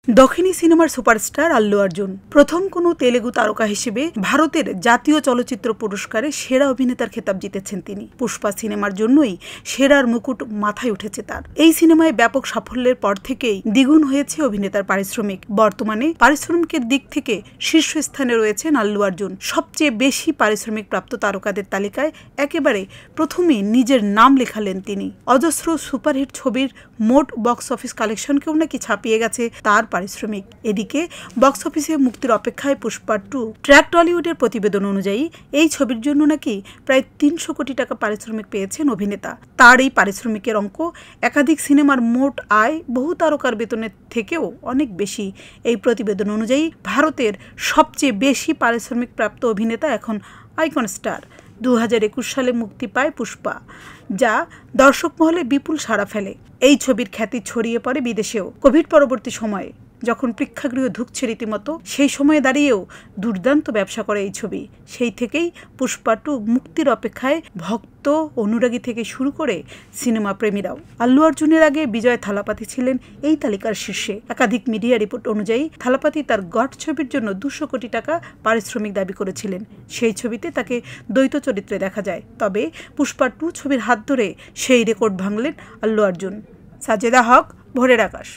দক্ষিণী সিনেমার সুপারস্টার আল্লু অর্জুন প্রথম কোনো তেলেগু তারকা হিসেবে ভারতের জাতীয় চলচ্চিত্র পুরস্কারে সেরা অভিনেতার খেতাব জিতেছেন তিনি। পুষ্পা সিনেমার জন্যই সেরার মুকুট মাথায় উঠেছে তার। এই সিনেমায় ব্যাপক সাফল্যের পর থেকেই দ্বিগুণ হয়েছে অভিনেতার পারিশ্রমিক। বর্তমানে পারিশ্রমিকের দিক থেকে শীর্ষস্থানে রয়েছেন আল্লু অর্জুন। সবচেয়ে বেশি পারিশ্রমিক প্রাপ্ত তারকাদের তালিকায় একেবারে প্রথমে নিজের নাম লেখালেন তিনি। অজস্র সুপারহিট ছবির মোট বক্স অফিস কালেকশনকেও নাকি ছাপিয়ে গেছে তার পারিশ্রমিক। এদিকে বক্স অফিসে মুক্তির অপেক্ষায় পুষ্পা 2। ট্র্যাক টলিউডের প্রতিবেদন অনুযায়ী এই ছবির জন্য নাকি প্রায় 300 কোটি টাকা পারিশ্রমিক পেয়েছেন অভিনেতা। তার এই পারিশ্রমিকের অঙ্ক একাধিক সিনেমার মোট আয় বহু তারকার বেতনের থেকেও অনেক বেশি। এই প্রতিবেদন অনুযায়ী ভারতের সবচেয়ে বেশি পারিশ্রমিক প্রাপ্ত অভিনেতা এখন আইকন স্টার। 2021 সালে মুক্তি পায় পুষ্পা, যা দর্শক মহলে বিপুল সাড়া ফেলে। এই ছবির খ্যাতি ছড়িয়ে পড়ে বিদেশেও। কোভিড পরবর্তী সময়ে যখন প্রেক্ষাগৃহ ধুঁকছে রীতিমতো, সেই সময়ে দাঁড়িয়েও দুর্দান্ত ব্যবসা করে এই ছবি। সেই থেকেই পুষ্পা 2 মুক্তির অপেক্ষায় ভক্ত, অনুরাগী থেকে শুরু করে সিনেমা প্রেমীরাও। আল্লু অর্জুনের আগে বিজয় থালাপাতি ছিলেন এই তালিকার শীর্ষে। একাধিক মিডিয়া রিপোর্ট অনুযায়ী থালাপাতি তার গড ছবির জন্য 200 কোটি টাকা পারিশ্রমিক দাবি করেছিলেন। সেই ছবিতে তাকে দ্বৈত চরিত্রে দেখা যায়। তবে পুষ্পা 2 ছবির হাত ধরে সেই রেকর্ড ভাঙলেন আল্লু অর্জুন। সাজেদা হক, ভোরের আকাশ।